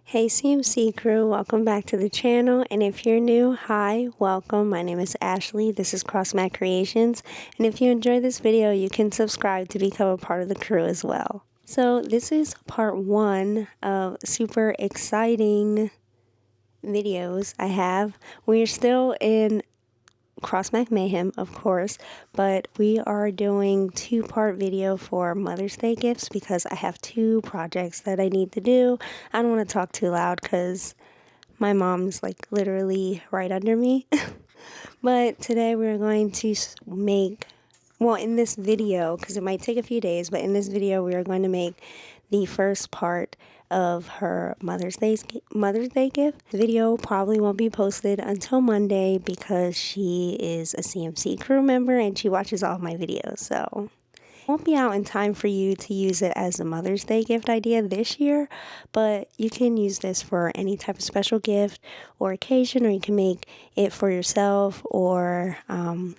Hey CMC crew, welcome back to the channel, and if you're new, hi, welcome. My name is Ashley, this is CrossMack Creations, and if you enjoyed this video, you can subscribe to become a part of the crew as well. So this is part one of super exciting videos I have. We're still in CrossMack MAYhem, of course, but we are doing two-part video for Mother's Day gifts because I have two projects that I need to do. I don't want to talk too loud because my mom's like literally right under me. But today we're going to make, well, in this video, because it might take a few days, but in this video we are going to make the first part of her Mother's Day gift. The video probably won't be posted until Monday because she is a CMC crew member and she watches all my videos, so won't be out in time for you to use it as a Mother's Day gift idea this year, but you can use this for any type of special gift or occasion, or you can make it for yourself or,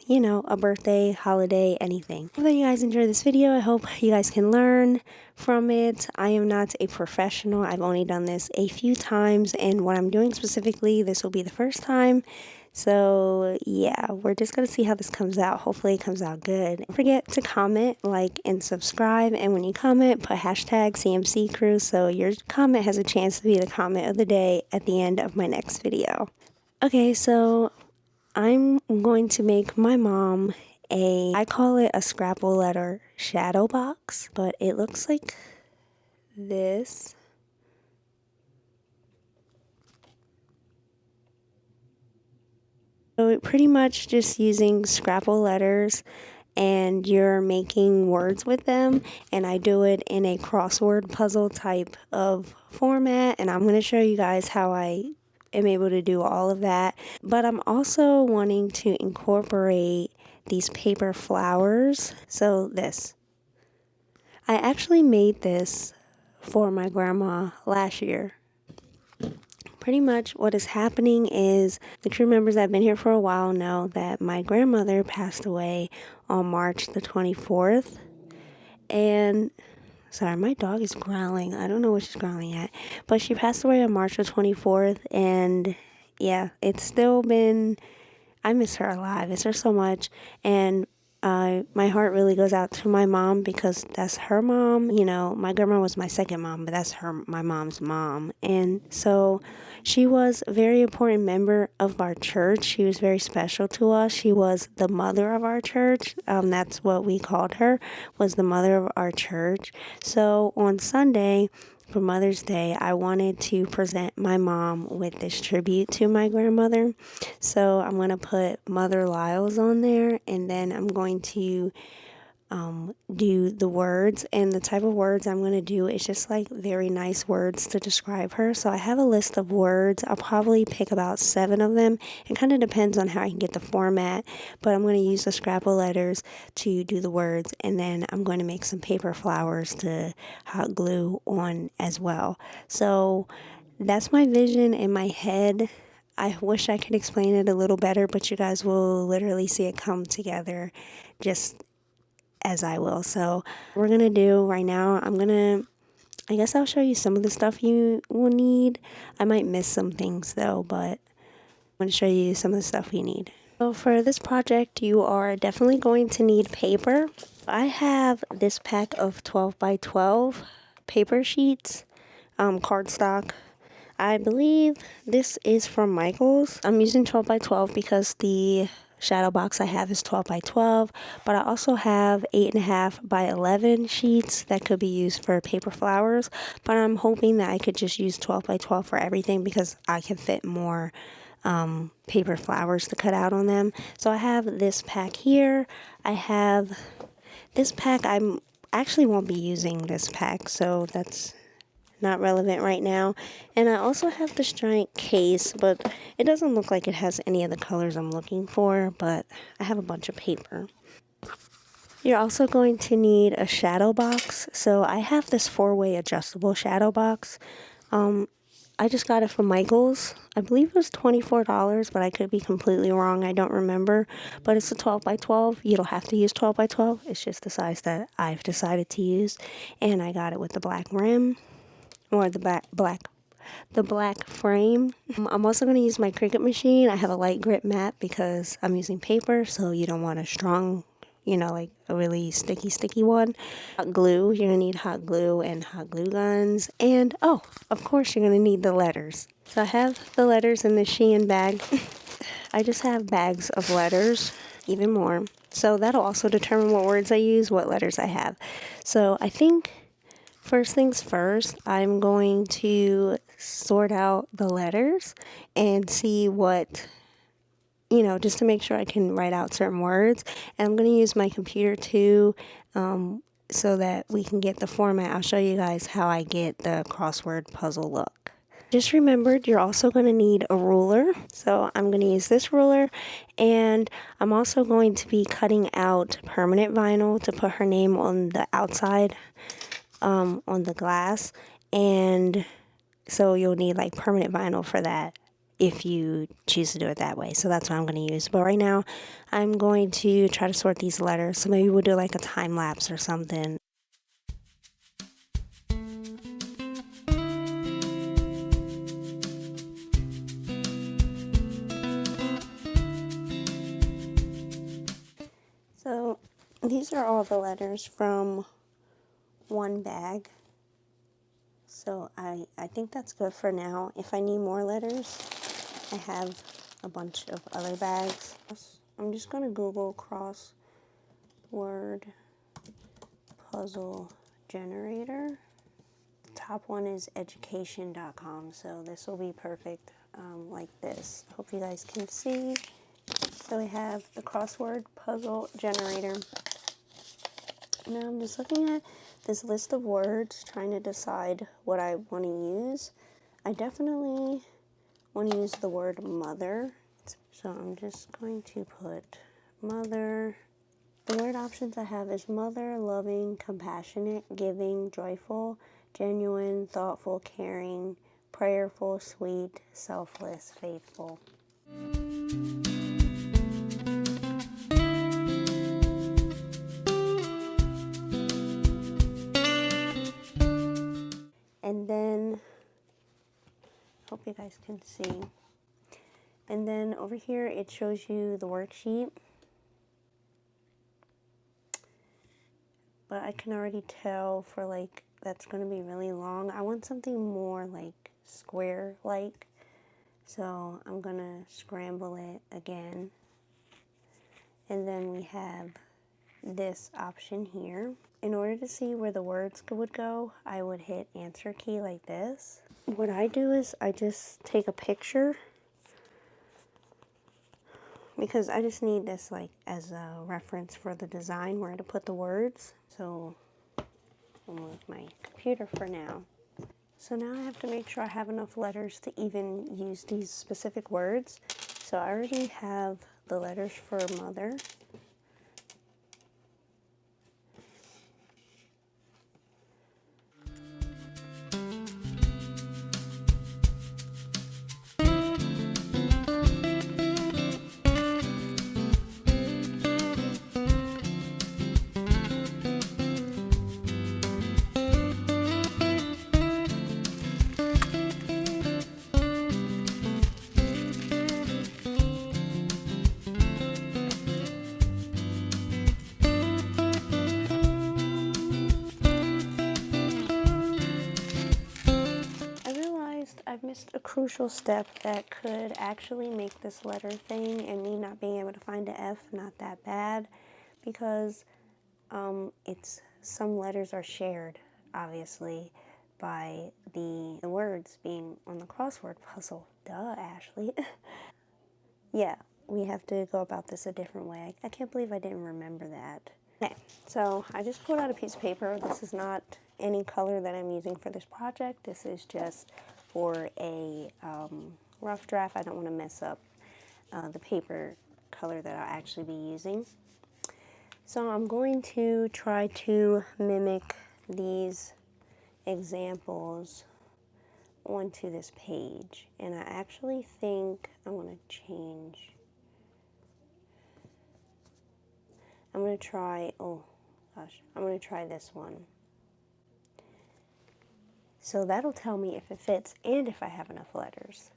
you know, a birthday, holiday, anything. I hope that you guys enjoy this video. I hope you guys can learn from it. I am not a professional. I've only done this a few times, and what I'm doing specifically, this will be the first time. So yeah, we're just gonna see how this comes out. Hopefully it comes out good. Don't forget to comment, like, and subscribe, and when you comment, put hashtag CMC crew so your comment has a chance to be the comment of the day at the end of my next video. Okay, so I'm going to make my mom I call it a Scrabble letter shadow box, but it looks like this. So pretty much just using Scrabble letters, and you're making words with them, and I do it in a crossword puzzle type of format, and I'm going to show you guys how I am able to do all of that. But I'm also wanting to incorporate these paper flowers. So I actually made this for my grandma last year. Pretty much what is happening is the crew members that have been here for a while know that my grandmother passed away on March the 24th. And sorry, my dog is growling. I don't know what she's growling at. But she passed away on March the 24th. And yeah, it's still been, I miss her a lot. I miss her so much. And my heart really goes out to my mom because that's her mom. You know, my grandma was my second mom, but that's my mom's mom. And so she was a very important member of our church. She was very special to us. She was the mother of our church. That's what we called her, was the mother of our church. So on Sunday, for Mother's Day, I wanted to present my mom with this tribute to my grandmother. So I'm going to put Mother Lyles on there, and then I'm going to do the words, and the type of words I'm going to do is just like very nice words to describe her. So I have a list of words. I'll probably pick about 7 of them. It kind of depends on how I can get the format, but I'm going to use the Scrabble letters to do the words, and then I'm going to make some paper flowers to hot glue on as well. So that's my vision in my head. I wish I could explain it a little better, but you guys will literally see it come together just as I will. So we're going to do right now, I guess I'll show you some of the stuff you will need. I might miss some things though, but I'm going to show you some of the stuff you need. So for this project, you are definitely going to need paper. I have this pack of 12 by 12 paper sheets, cardstock. I believe this is from Michael's. I'm using 12 by 12 because the shadow box I have is 12 by 12, but I also have 8.5 by 11 sheets that could be used for paper flowers, but I'm hoping that I could just use 12 by 12 for everything because I can fit more paper flowers to cut out on them. So I have this pack here. I have this pack. I actually won't be using this pack, so that's not relevant right now. And I also have this giant case, but it doesn't look like it has any of the colors I'm looking for, but I have a bunch of paper. You're also going to need a shadow box. So I have this 4-way adjustable shadow box. I just got it from Michael's. I believe it was $24, but I could be completely wrong. I don't remember. But it's a 12 by 12. You don't have to use 12 by 12. It's just the size that I've decided to use. And I got it with the black rim. Or the black the black frame. I'm also going to use my Cricut machine. I have a light grip mat because I'm using paper, so you don't want a strong, like a really sticky one. Hot glue, you're going to need hot glue and hot glue guns. And, oh, of course you're going to need the letters. So I have the letters in the Shein bag. I just have bags of letters, even more. So that'll also determine what words I use, what letters I have. So I think first things first, I'm going to sort out the letters and see what, just to make sure I can write out certain words. And I'm going to use my computer too, so that we can get the format. I'll show you guys how I get the crossword puzzle look. Just remembered you're also going to need a ruler. So I'm going to use this ruler, and I'm also going to be cutting out permanent vinyl to put her name on the outside, on the glass. And so you'll need like permanent vinyl for that if you choose to do it that way. So that's what I'm going to use. But right now I'm going to try to sort these letters. So maybe we'll do like a time lapse or something. So these are all the letters from one bag. So I think that's good for now. If I need more letters, I have a bunch of other bags. I'm just going to Google crossword puzzle generator. The top one is education.com, so this will be perfect like this. I hope you guys can see. So we have the crossword puzzle generator. Now I'm just looking at this list of words, trying to decide what I want to use. I definitely want to use the word mother. So I'm just going to put mother. The word options I have is mother, loving, compassionate, giving, joyful, genuine, thoughtful, caring, prayerful, sweet, selfless, faithful. And then, hope you guys can see. And then over here, it shows you the worksheet. But I can already tell for like, that's going to be really long. I want something more like square-like. So I'm going to scramble it again. And then we have this option here. In order to see where the words would go, I would hit answer key like this. What I do is I just take a picture, because I just need this like as a reference for the design where to put the words. So I'll move my computer for now. So now I have to make sure I have enough letters to even use these specific words. So I already have the letters for mother. I've missed a crucial step that could actually make this letter thing and me not being able to find an F not that bad, because it's some letters are shared, obviously, by the words being on the crossword puzzle. Duh, Ashley. Yeah, we have to go about this a different way. I can't believe I didn't remember that. Okay, so I just pulled out a piece of paper. This is not any color that I'm using for this project. This is just for a rough draft. I don't want to mess up the paper color that I'll actually be using. So I'm going to try to mimic these examples onto this page. And I actually think I want to change. I'm going to try, oh gosh, I'm going to try this one. So that'll tell me if it fits and if I have enough letters.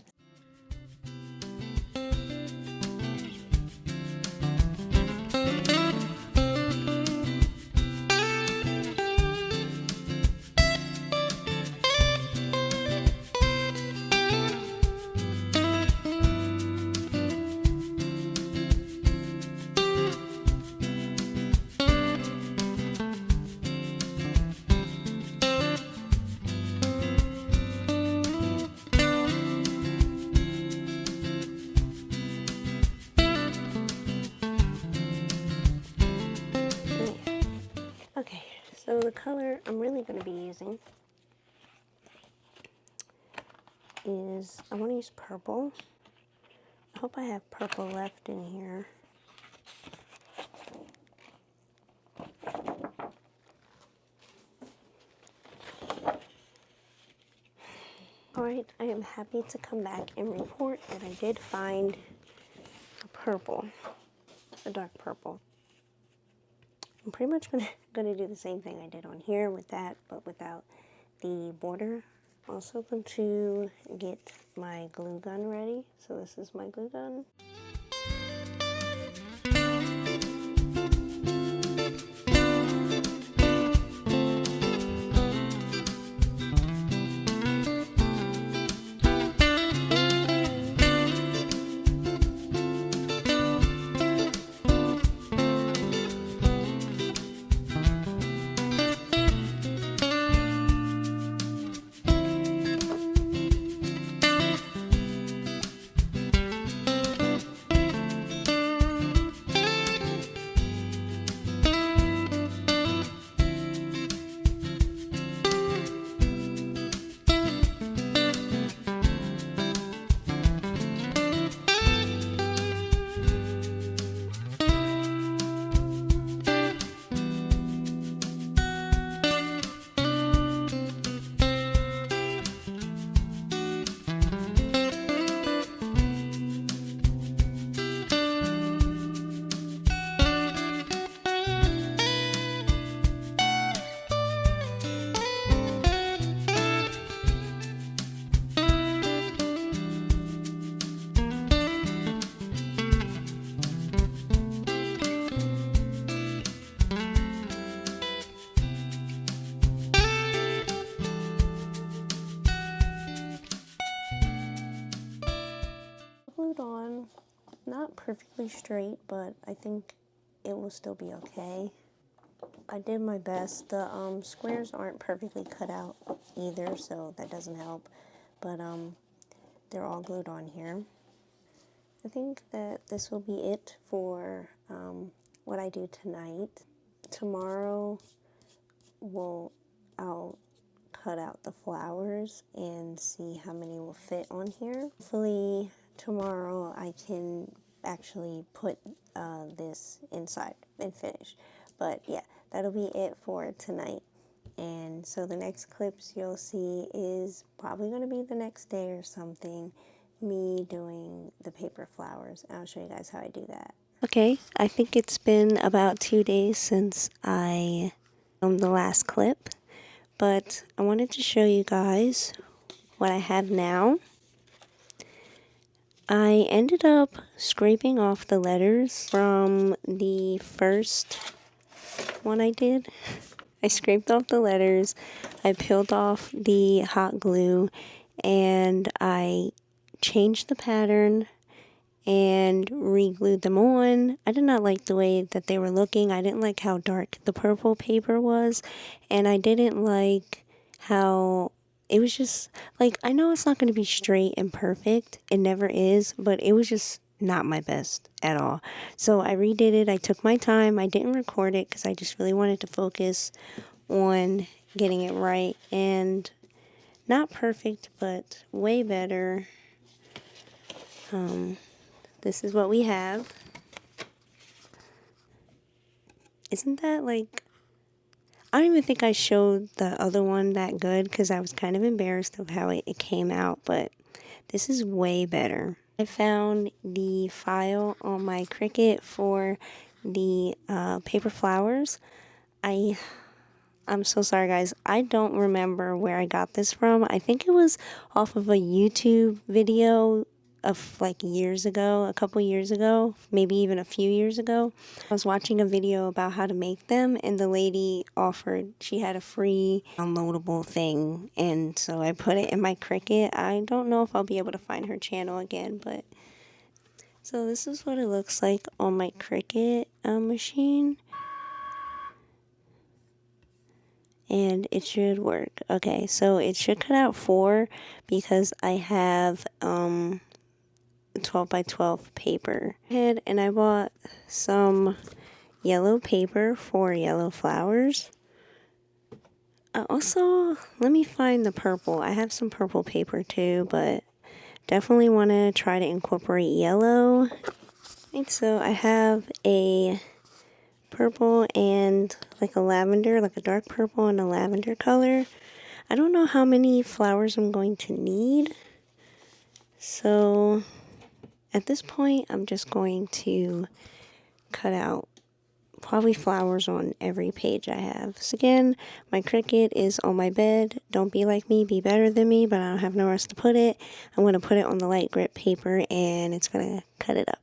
Okay, so the color I'm really going to be using is, I want to use purple. I hope I have purple left in here. Alright, I am happy to come back and report that I did find a purple, a dark purple. I'm pretty much gonna do the same thing I did on here with that, but without the border. Also going to get my glue gun ready. So this is my glue gun. Glued on, not perfectly straight, but I think it will still be okay. I did my best. The squares aren't perfectly cut out either, so that doesn't help. But they're all glued on here. I think that this will be it for what I do tonight. Tomorrow, I'll cut out the flowers and see how many will fit on here. Hopefully tomorrow I can actually put this inside and finish. But yeah, that'll be it for tonight. And so the next clips you'll see is probably going to be the next day or something, me doing the paper flowers. I'll show you guys how I do that. Okay, I think it's been about 2 days since I filmed the last clip, but I wanted to show you guys what I have now. I ended up scraping off the letters from the first one I did. I scraped off the letters, I peeled off the hot glue, and I changed the pattern and re-glued them on. I did not like the way that they were looking. I didn't like how dark the purple paper was, and I didn't like how it was just, like, I know it's not going to be straight and perfect. It never is, but it was just not my best at all. So I redid it. I took my time. I didn't record it because I just really wanted to focus on getting it right. And not perfect, but way better. This is what we have. Isn't that like... I don't even think I showed the other one that good because I was kind of embarrassed of how it came out, but this is way better. I found the file on my Cricut for the paper flowers. I I'm so sorry, guys. I don't remember where I got this from. I think it was off of a YouTube video of like years ago, a couple years ago, maybe even a few years ago. I was watching a video about how to make them, and the lady offered, she had a free downloadable thing, and so I put it in my Cricut. I don't know if I'll be able to find her channel again, but so this is what it looks like on my Cricut machine. And it should work. Okay, so it should cut out 4 because I have 12 by 12 paper. And I bought some yellow paper for yellow flowers. Also, let me find the purple. I have some purple paper too, but definitely want to try to incorporate yellow. And so I have a purple and like a lavender, like a dark purple and a lavender color. I don't know how many flowers I'm going to need. So at this point, I'm just going to cut out probably flowers on every page I have. So again, my Cricut is on my bed. Don't be like me, be better than me, but I don't have nowhere else to put it. I'm going to put it on the light grip paper and it's going to cut it up.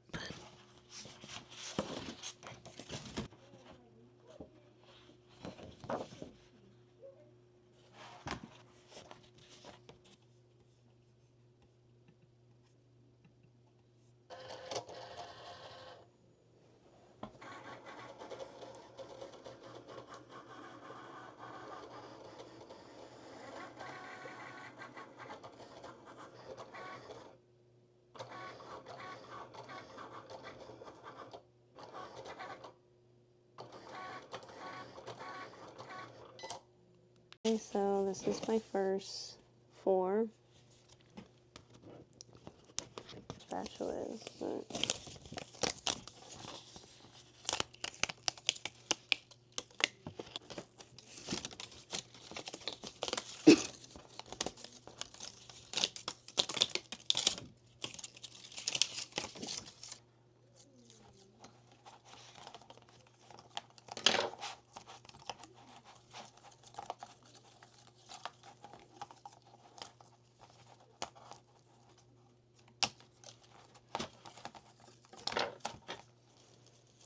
Okay, so this is my first 4 spatulas.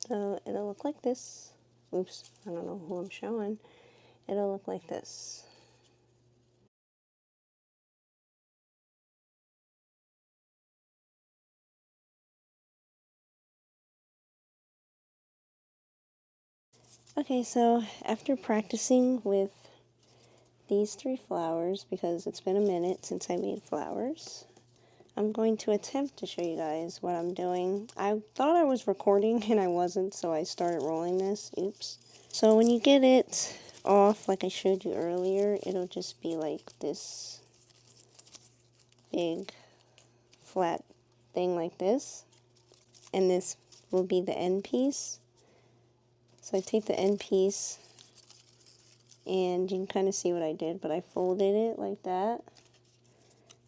So it'll look like this. Oops, I don't know who I'm showing. It'll look like this. Okay, so after practicing with these 3 flowers, because it's been a minute since I made flowers, I'm going to attempt to show you guys what I'm doing. I thought I was recording and I wasn't, so I started rolling this. Oops. So when you get it off, like I showed you earlier, it'll just be like this big flat thing like this. And this will be the end piece. So I take the end piece, and you can kind of see what I did, but I folded it like that.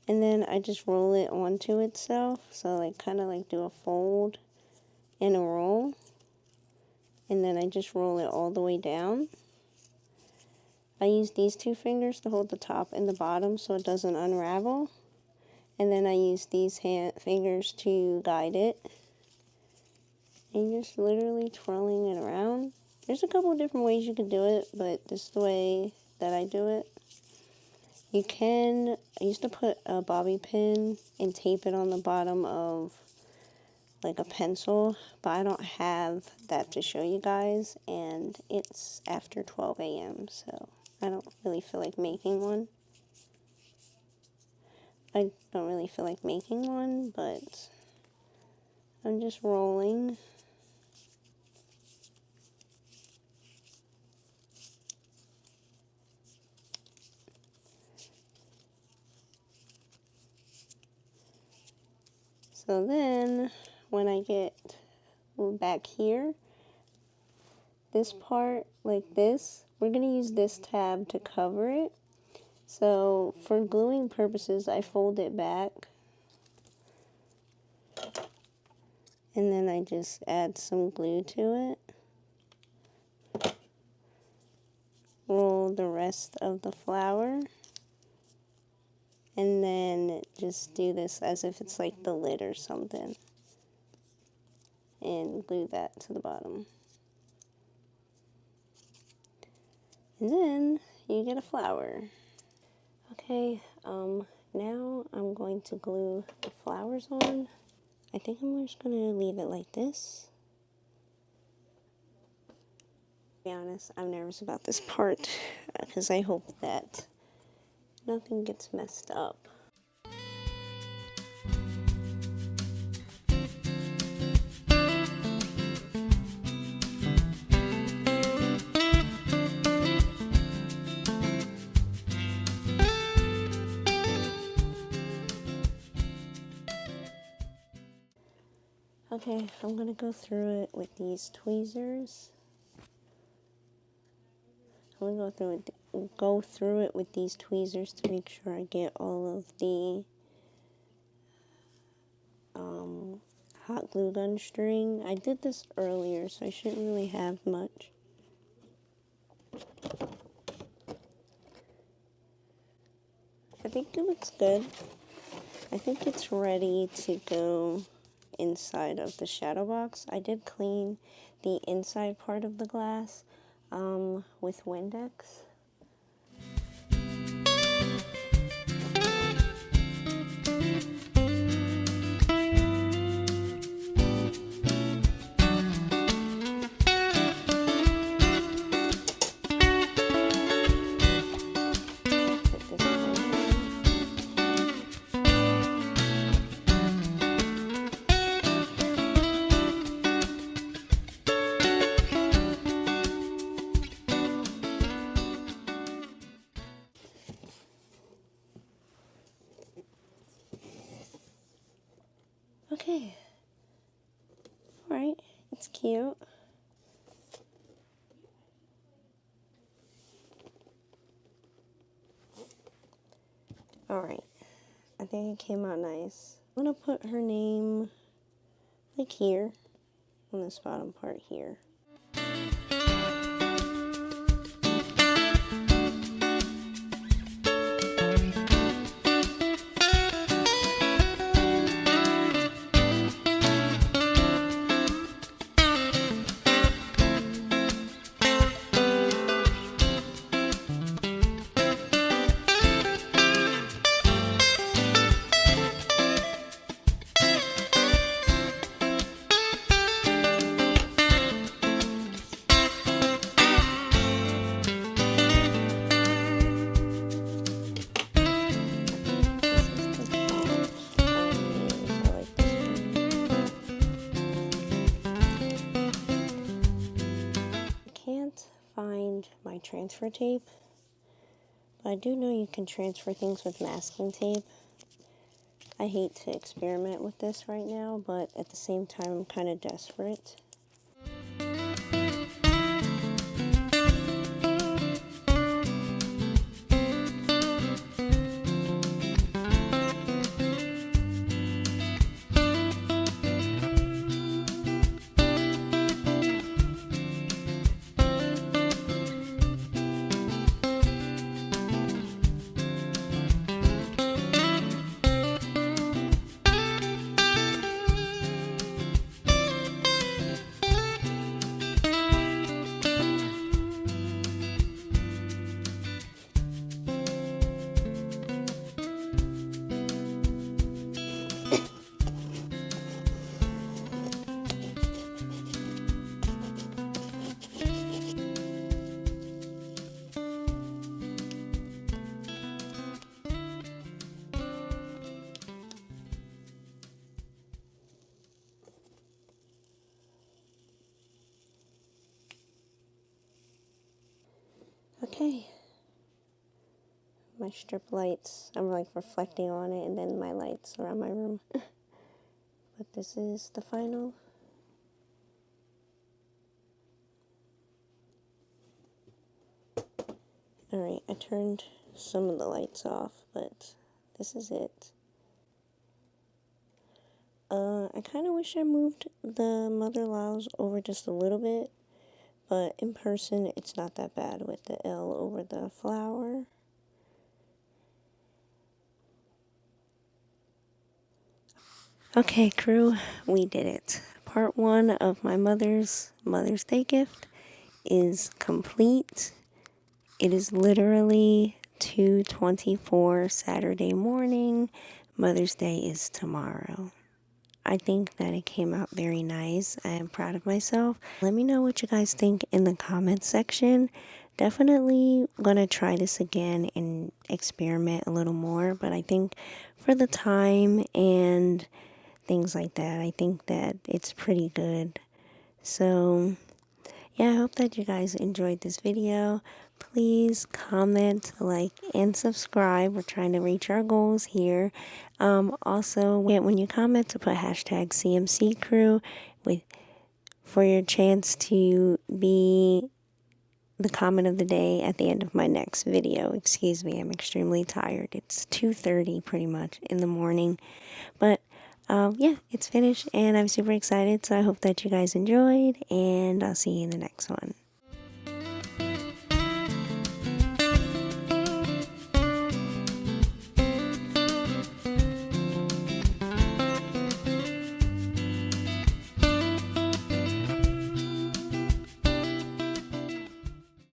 And then I just roll it onto itself. So like kind of like do a fold and a roll. And then I just roll it all the way down. I use these 2 fingers to hold the top and the bottom so it doesn't unravel. And then I use these fingers to guide it. And you're just literally twirling it around. There's a couple of different ways you could do it, but this is the way that I do it. You can, I used to put a bobby pin and tape it on the bottom of like a pencil, but I don't have that to show you guys, and it's after 12 a.m., so I don't really feel like making one. I don't really feel like making one, but I'm just rolling. So then, when I get back here, this part, like this, we're going to use this tab to cover it. So, for gluing purposes, I fold it back. And then I just add some glue to it. roll the rest of the flour, and then just do this as if it's like the lid or something, and glue that to the bottom. And then you get a flower. Okay, now I'm going to glue the flowers on. I think I'm just going to leave it like this. To be honest, I'm nervous about this part because I hope that nothing gets messed up. Okay, I'm going to go through it with these tweezers. I'm going to go through it with these tweezers to make sure I get all of the hot glue gun string. I did this earlier, so I shouldn't really have much. I think it looks good. I think it's ready to go inside of the shadow box. I did clean the inside part of the glass with Windex. Okay. Alright, it's cute. Alright, I think it came out nice. I'm gonna put her name like here, on this bottom part here. Find my transfer tape, but I do know you can transfer things with masking tape. I hate to experiment with this right now, but at the same time I'm kind of desperate. Okay, my strip lights, I'm like reflecting on it, and then my lights around my room. But this is the final. Alright, I turned some of the lights off, but this is it. I kind of wish I moved the mother lows over just a little bit, but in person it's not that bad with the L over the flower. Okay, crew, we did it. Part 1 of my Mother's Day gift is complete. It is literally 2:24 Saturday morning. Mother's Day is tomorrow. I think that it came out very nice. I am proud of myself. Let me know what you guys think in the comments section. Definitely gonna try this again and experiment a little more, but I think for the time and things like that, I think that it's pretty good. So yeah, I hope that you guys enjoyed this video. Please comment, like, and subscribe. We're trying to reach our goals here. Also, when you comment, to put hashtag CMC crew for your chance to be the comment of the day at the end of my next video. Excuse me, I'm extremely tired. It's 2:30 pretty much in the morning. But yeah, it's finished and I'm super excited. So I hope that you guys enjoyed, and I'll see you in the next one.